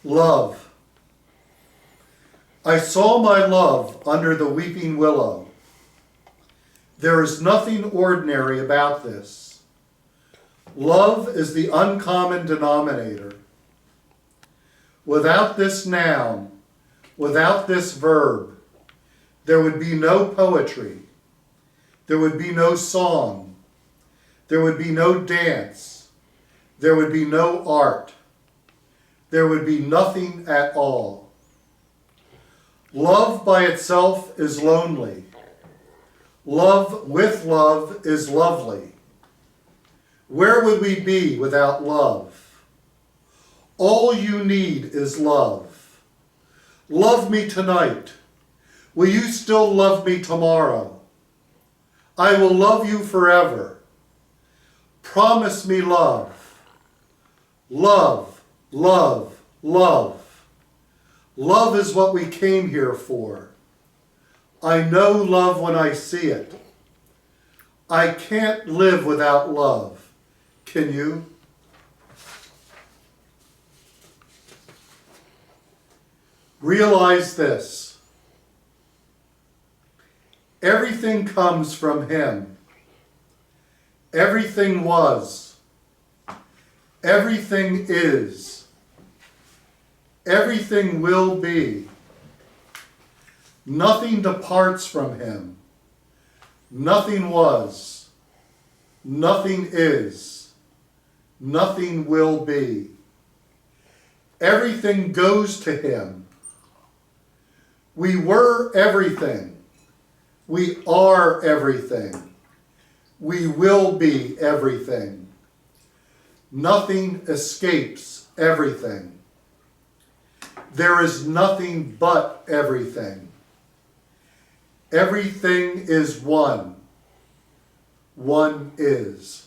Love. I saw my love under the weeping willow. There is nothing ordinary about this. Love is the uncommon denominator. Without this noun, without this verb, there would be no poetry. There would be no song. There would be no dance. There would be no art. There would be nothing at all. Love by itself is lonely. Love with love is lovely. Where would we be without love? All you need is love. Love me tonight. Will you still love me tomorrow? I will love you forever. Promise me love. Love, love, love. Love is what we came here for. I know love when I see it. I can't live without love. Can you? Realize this. Everything comes from Him. Everything was. Everything is. Everything will be. Nothing departs from Him. Nothing was. Nothing is. Nothing will be. Everything goes to Him. We were everything. We are everything. We will be everything. Nothing escapes everything. There is nothing but everything. Everything is one. One is.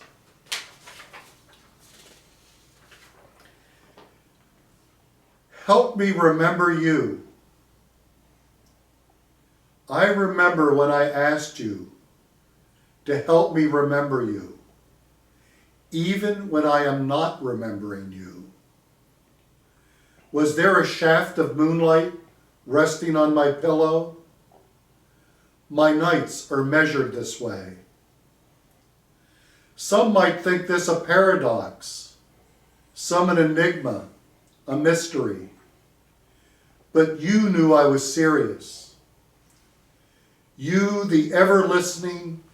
Help me remember you. I remember when I asked you to help me remember you, even when I am not remembering you. Was there a shaft of moonlight resting on my pillow? My nights are measured this way. Some might think this a paradox, some an enigma, a mystery. But you knew I was serious. You, the ever-listening,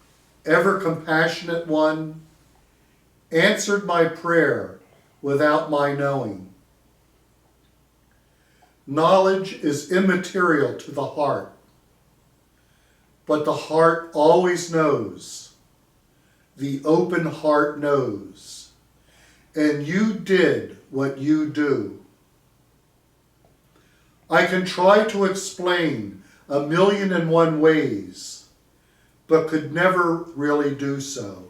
ever-compassionate one, answered my prayer without my knowing. Knowledge is immaterial to the heart, but the heart always knows. The open heart knows. And you did what you do. I can try to explain 1,000,001 ways, but could never really do so.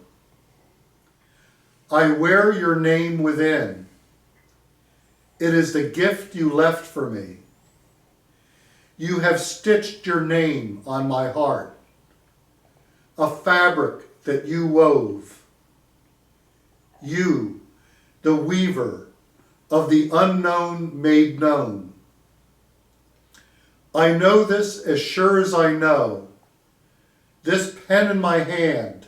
I wear your name within. It is the gift you left for me. You have stitched your name on my heart, a fabric that you wove. You, the weaver of the unknown made known. I know this as sure as I know. This pen in my hand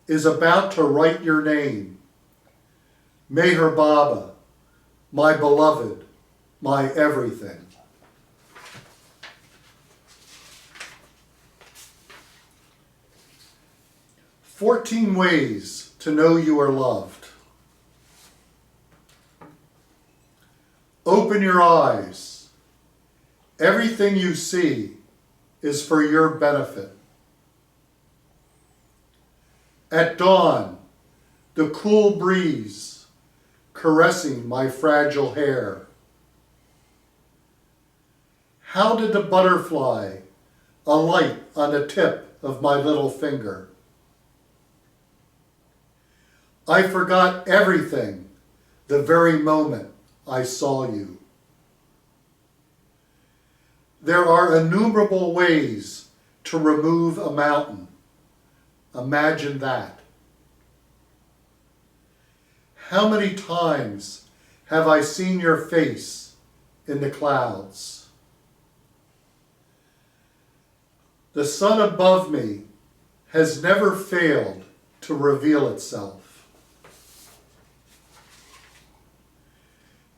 is about to write your name. Meher Baba, my beloved, my everything. "14 ways to know you are loved." Open your eyes. Everything you see is for your benefit. At dawn, the cool breeze caressing my fragile hair. How did the butterfly alight on the tip of my little finger? I forgot everything the very moment I saw you. There are innumerable ways to remove a mountain. Imagine that. How many times have I seen your face in the clouds. The sun above me has never failed to reveal itself.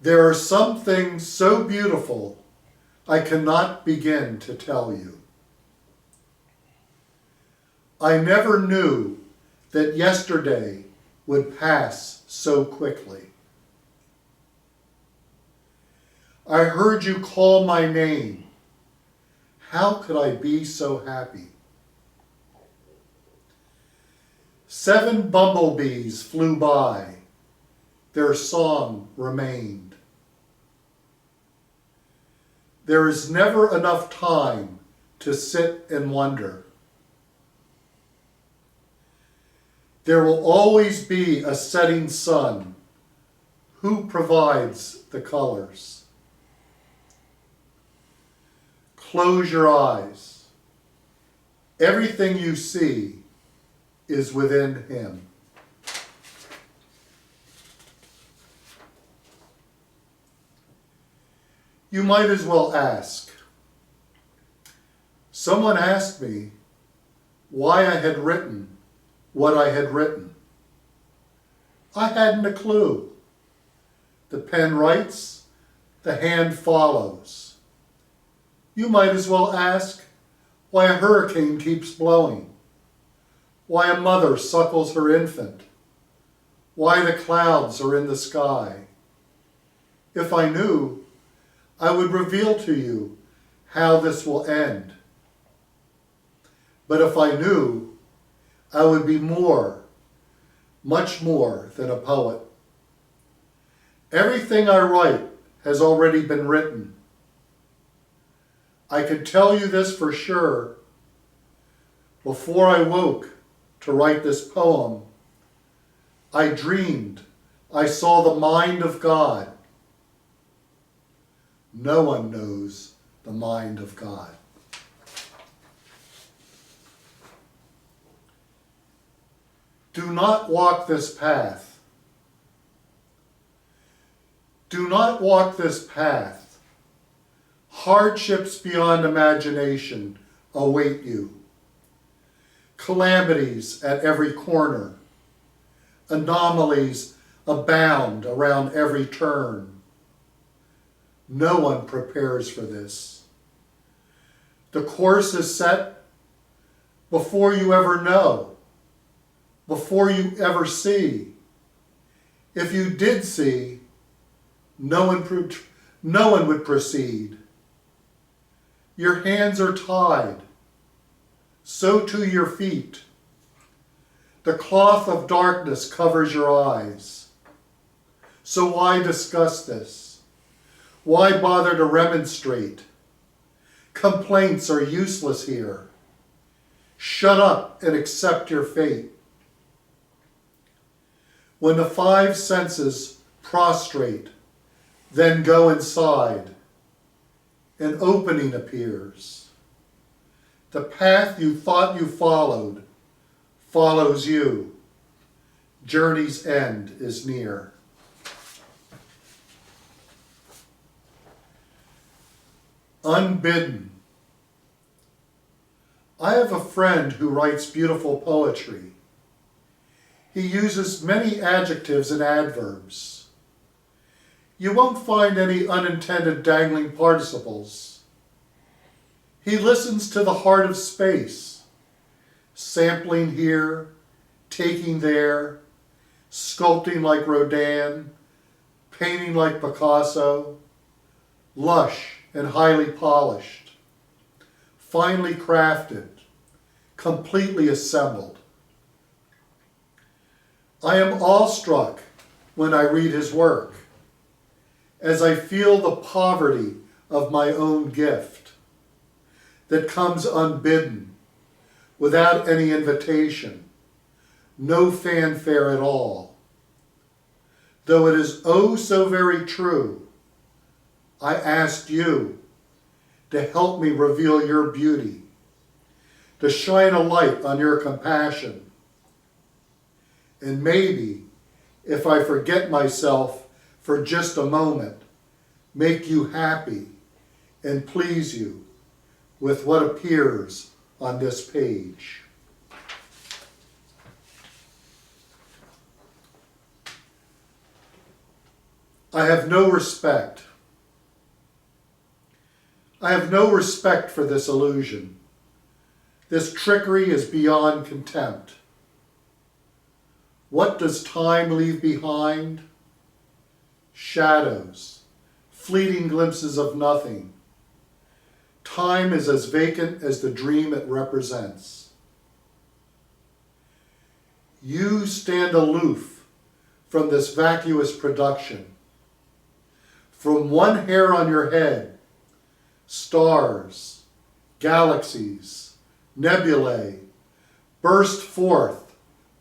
There are some things so beautiful I cannot begin to tell you. I never knew that yesterday would pass so quickly. I heard you call my name. How could I be so happy? 7 bumblebees flew by. Their song remained. There is never enough time to sit and wonder. There will always be a setting sun. Who provides the colors? Close your eyes. Everything you see is within him. You might as well ask. Someone asked me why I had written what I had written. I hadn't a clue. The pen writes, the hand follows. You might as well ask why a hurricane keeps blowing, why a mother suckles her infant, why the clouds are in the sky. If I knew, I would reveal to you how this will end. But if I knew, I would be more, much more than a poet. Everything I write has already been written. I could tell you this for sure. Before I woke to write this poem, I dreamed I saw the mind of God. No one knows the mind of God. Do not walk this path. Do not walk this path. Hardships beyond imagination await you. Calamities at every corner. Anomalies abound around every turn. No one prepares for this. The course is set before you ever know, before you ever see. If you did see, no one would proceed. Your hands are tied, so too your feet. The cloth of darkness covers your eyes. So why discuss this? Why bother to remonstrate? Complaints are useless here. Shut up and accept your fate. When the 5 senses prostrate, then go inside. An opening appears. The path you thought you followed follows you. Journey's end is near. Unbidden. I have a friend who writes beautiful poetry. He uses many adjectives and adverbs. You won't find any unintended dangling participles. He listens to the heart of space, sampling here, taking there, sculpting like Rodin, painting like Picasso, lush and highly polished, finely crafted, completely assembled. I am awestruck when I read his work, as I feel the poverty of my own gift that comes unbidden, without any invitation, no fanfare at all. Though it is oh so very true, I asked you to help me reveal your beauty, to shine a light on your compassion. And maybe, if I forget myself for just a moment, make you happy, and please you with what appears on this page. I have no respect. I have no respect for this illusion. This trickery is beyond contempt. What does time leave behind? Shadows, fleeting glimpses of nothing. Time is as vacant as the dream it represents. You stand aloof from this vacuous production. From one hair on your head, stars, galaxies, nebulae burst forth,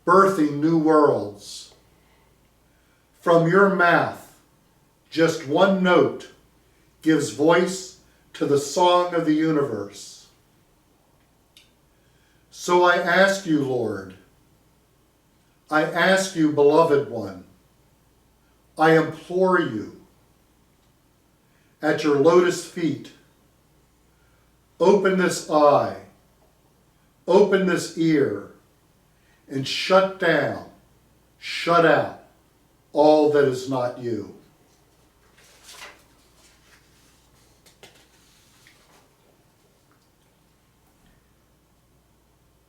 birthing new worlds. From your mouth, just one note gives voice to the song of the universe. So I ask you, Lord, I ask you, beloved one, I implore you, at your lotus feet, open this eye, open this ear, and shut down, shut out all that is not you.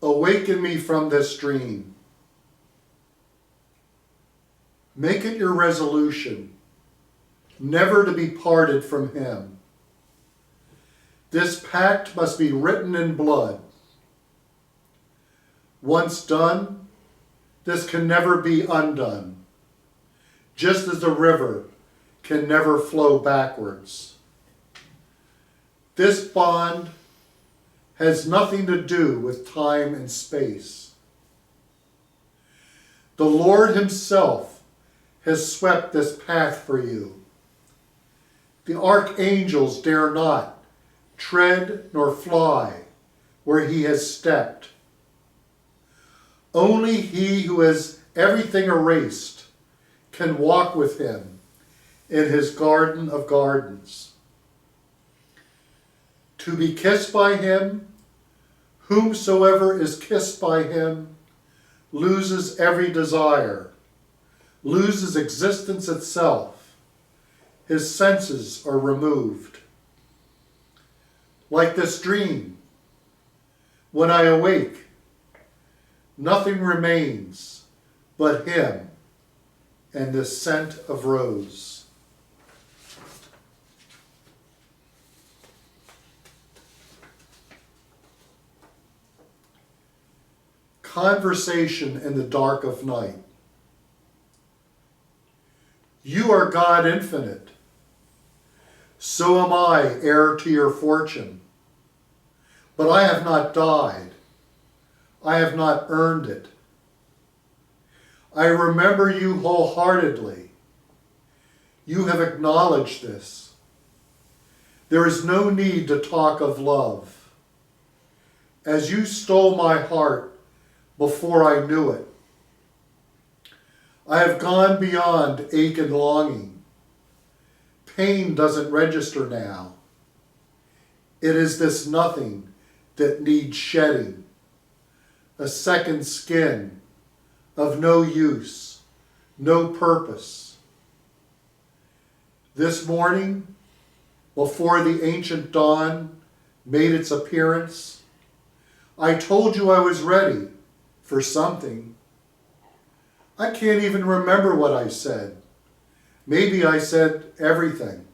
Awaken me from this dream. Make it your resolution never to be parted from him. This pact must be written in blood. Once done, this can never be undone, just as the river can never flow backwards. This bond has nothing to do with time and space. The Lord himself has swept this path for you. The archangels dare not tread nor fly where he has stepped. Only he who has everything erased can walk with him in his garden of gardens. To be kissed by him, whomsoever is kissed by him loses every desire, loses existence itself. His senses are removed. Like this dream, when I awake, nothing remains but him and the scent of rose. Conversation in the dark of night. You are God infinite. So am I, heir to your fortune. But I have not died. I have not earned it. I remember you wholeheartedly. You have acknowledged this. There is no need to talk of love. As you stole my heart before I knew it, I have gone beyond ache and longing. Pain doesn't register now. It is this nothing that needs shedding, a second skin of no use, no purpose. This morning, before the ancient dawn made its appearance, I told you I was ready for something. I can't even remember what I said. Maybe I said everything.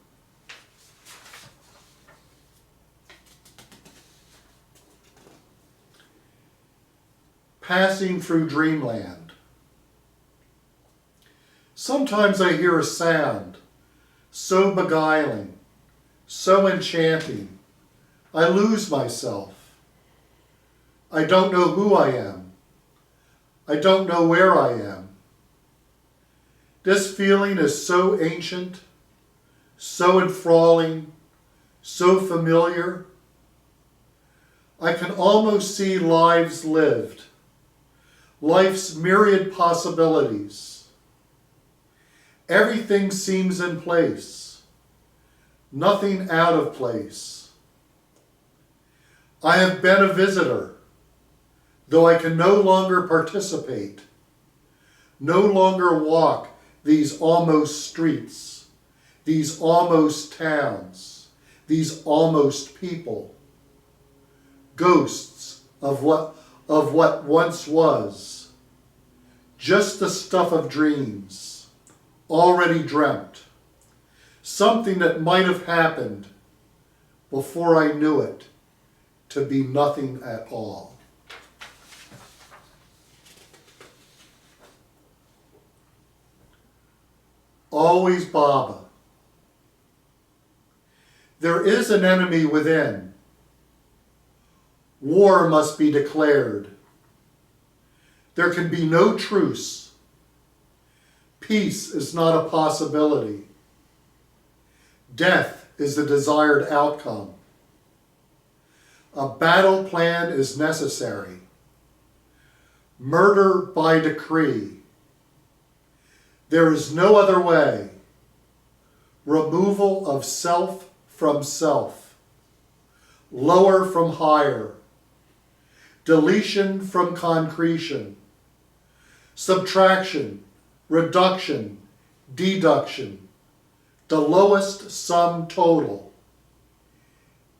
Passing through dreamland. Sometimes I hear a sound so beguiling, so enchanting, I lose myself. I don't know who I am. I don't know where I am. This feeling is so ancient, so enthralling, so familiar. I can almost see lives lived, life's myriad possibilities. Everything seems in place. nothing out of place. I have been a visitor, though I can no longer participate, no longer walk these almost streets, these almost towns, these almost people, ghosts of what once was, just the stuff of dreams, already dreamt, something that might have happened before I knew it to be nothing at all. Always Baba. There is an enemy within. War must be declared. There can be no truce. Peace is not a possibility. Death is the desired outcome. A battle plan is necessary. Murder by decree. There is no other way. Removal of self from self. Lower from higher. Deletion from concretion. Subtraction, reduction, deduction. The lowest sum total.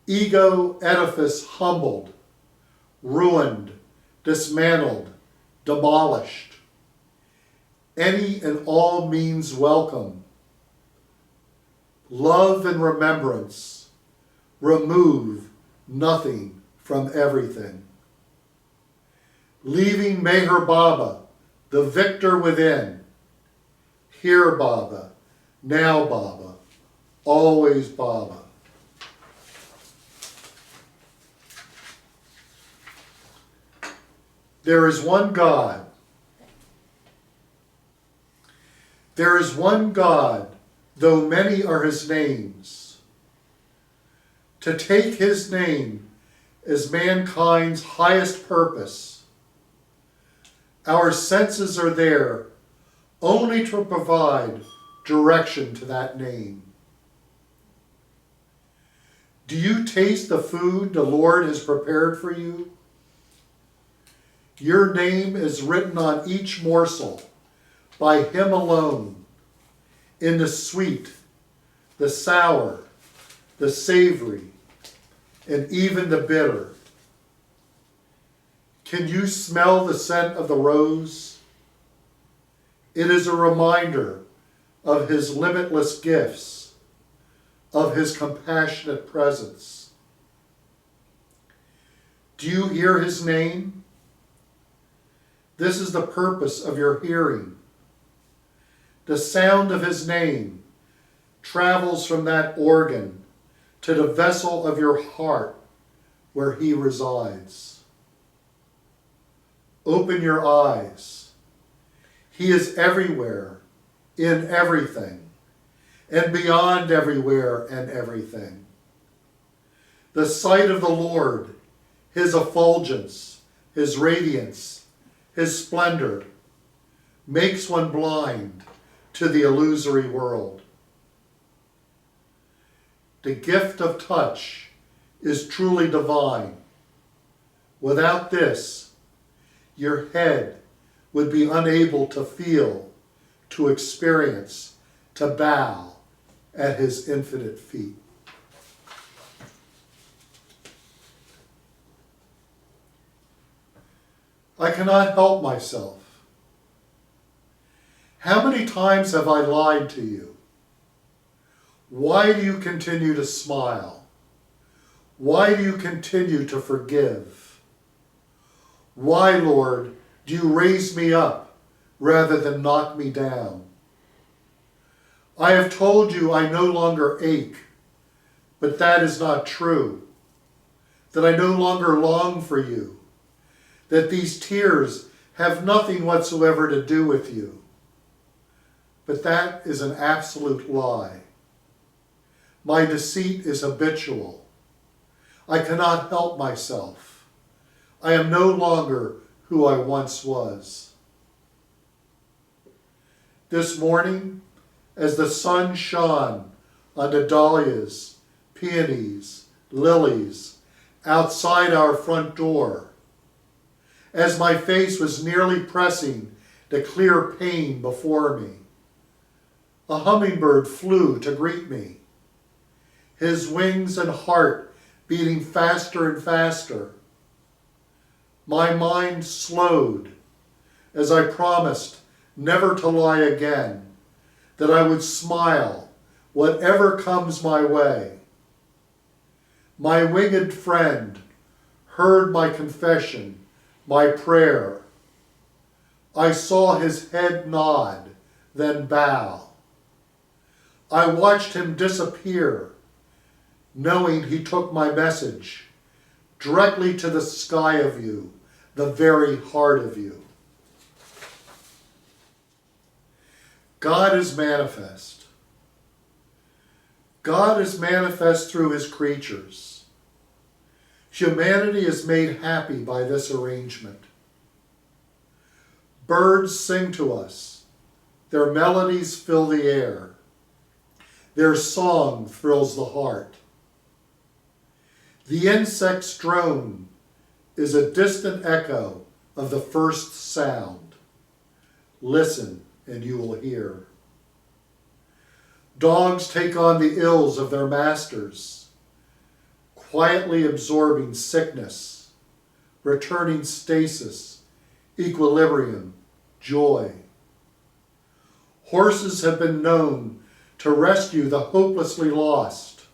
Ego edifice humbled, ruined, dismantled, demolished. Any and all means welcome. Love and remembrance. Remove nothing from everything. Leaving Meher Baba, the victor within. Here Baba, now Baba, always Baba. There is one God. There is one God, though many are his names. To take his name is mankind's highest purpose. Our senses are there only to provide direction to that name. Do you taste the food the Lord has prepared for you? Your name is written on each morsel by him alone, in the sweet, the sour, the savory, and even the bitter. Can you smell the scent of the rose? It is a reminder of his limitless gifts, of his compassionate presence. Do you hear his name? This is the purpose of your hearing. The sound of his name travels from that organ to the vessel of your heart where he resides. Open your eyes. He is everywhere, in everything, and beyond everywhere and everything. The sight of the Lord, his effulgence, his radiance, his splendor, makes one blind to the illusory world. The gift of touch is truly divine. Without this, your head would be unable to feel, to experience, to bow at his infinite feet. I cannot help myself. How many times have I lied to you? Why do you continue to smile? Why do you continue to forgive? Why, Lord, do you raise me up rather than knock me down? I have told you I no longer ache, but that is not true. That I no longer long for you. That these tears have nothing whatsoever to do with you. But that is an absolute lie. My deceit is habitual. I cannot help myself. I am no longer who I once was. This morning, as the sun shone on the dahlias, peonies, lilies, outside our front door, as my face was nearly pressing the clear pane before me. A hummingbird flew to greet me, his wings and heart beating faster and faster. My mind slowed as I promised never to lie again, that I would smile whatever comes my way. My winged friend heard my confession, my prayer. I saw his head nod, then bow. I watched him disappear, knowing he took my message directly to the sky of you, the very heart of you. God is manifest. God is manifest through his creatures. Humanity is made happy by this arrangement. Birds sing to us. Their melodies fill the air. Their song thrills the heart. The insect's drone is a distant echo of the first sound. Listen, and you will hear. Dogs take on the ills of their masters, quietly absorbing sickness, returning stasis, equilibrium, joy. Horses have been known to rescue the hopelessly lost.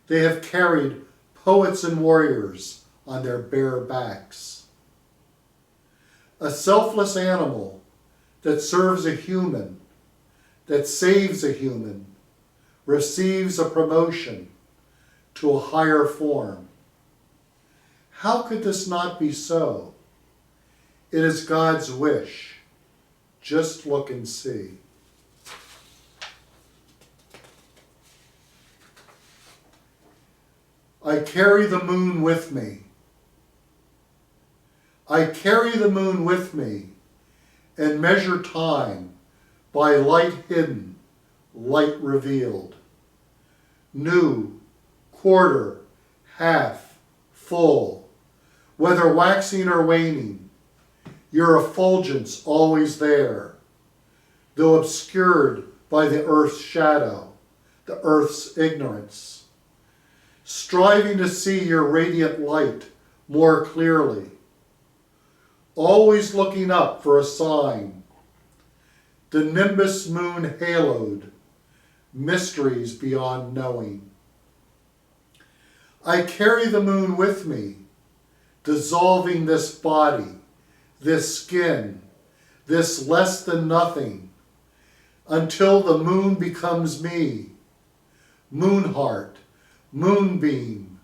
They have carried poets and warriors on their bare backs. A selfless animal that serves a human, that saves a human, receives a promotion to a higher form. How could this not be so? It is God's wish. Just look and see. I carry the moon with me. I carry the moon with me and measure time by light hidden, light revealed. New, quarter, half, full, whether waxing or waning, your effulgence always there, though obscured by the earth's shadow, the earth's ignorance, striving to see your radiant light more clearly, always looking up for a sign, the nimbus moon haloed, mysteries beyond knowing. I carry the moon with me, dissolving this body, this skin, this less than nothing, until the moon becomes me, moon heart, moonbeam,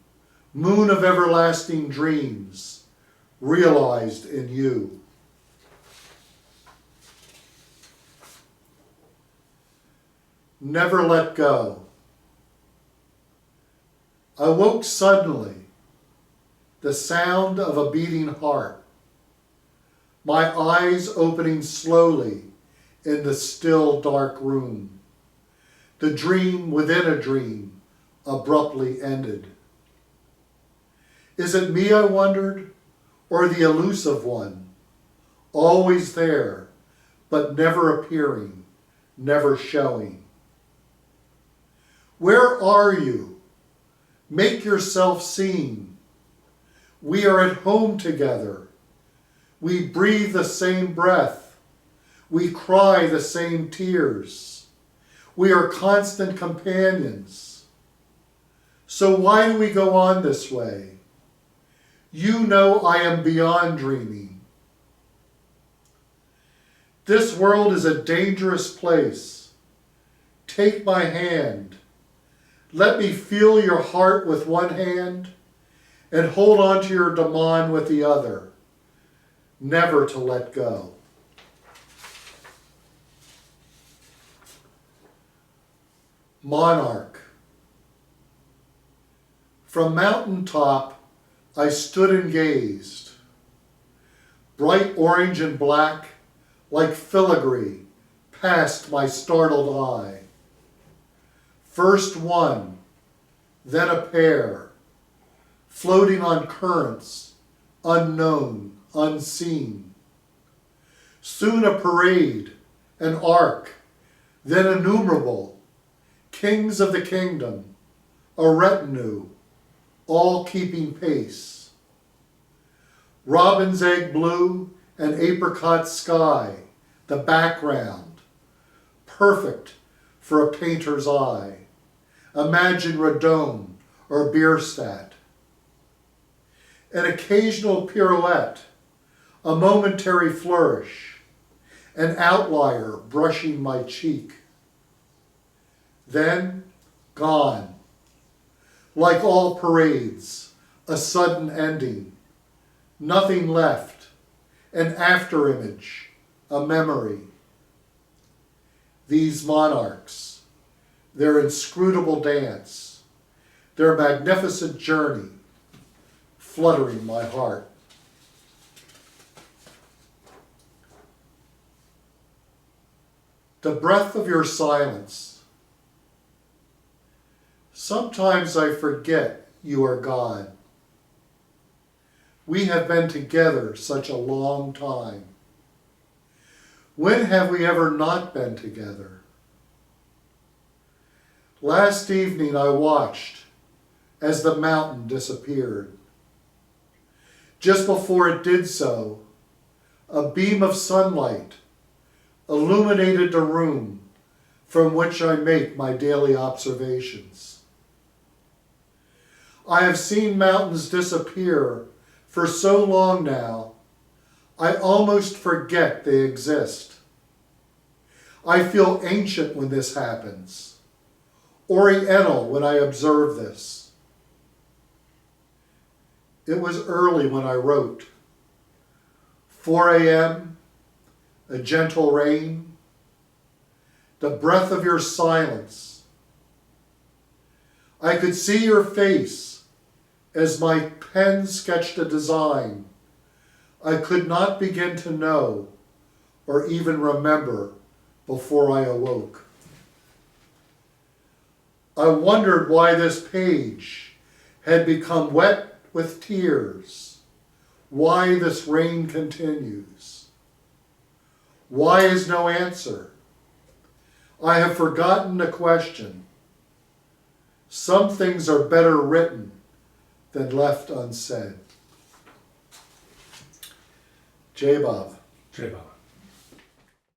moon of everlasting dreams, realized in you. Never let go. I woke suddenly, the sound of a beating heart, my eyes opening slowly in the still dark room. The dream within a dream abruptly ended. Is it me, I wondered, or the elusive one, always there, but never appearing, never showing? Where are you? Make yourself seen. We are at home together. We breathe the same breath. We cry the same tears. We are constant companions. So why do we go on this way? You know I am beyond dreaming. This world is a dangerous place. Take my hand. Let me feel your heart with one hand and hold on to your daman with the other, never to let go. Monarch. From mountain top, I stood and gazed, bright orange and black, like filigree, past my startled eye. First one, then a pair, floating on currents, unknown, unseen. Soon a parade, an arc, then innumerable, kings of the kingdom, a retinue, all keeping pace. Robin's egg blue and apricot sky, the background, perfect for a painter's eye. Imagine Redon or Bierstadt. An occasional pirouette, a momentary flourish, an outlier brushing my cheek. Then, gone. Like all parades, a sudden ending. Nothing left, an afterimage, a memory. These monarchs, their inscrutable dance, their magnificent journey, fluttering my heart. The breath of your silence. Sometimes I forget you are God. We have been together such a long time. When have we ever not been together? Last evening I watched as the mountain disappeared. Just before it did so, a beam of sunlight illuminated the room from which I make my daily observations. I have seen mountains disappear for so long now, I almost forget they exist. I feel ancient when this happens, oriental when I observe this. It was early when I wrote. 4 a.m., a gentle rain, the breath of your silence. I could see your face as my pen sketched a design I could not begin to know or even remember before I awoke. I wondered why this page had become wet with tears, why this rain continues. Why is no answer? I have forgotten the question. Some things are better written than left unsaid. J. Bob. J. Bob.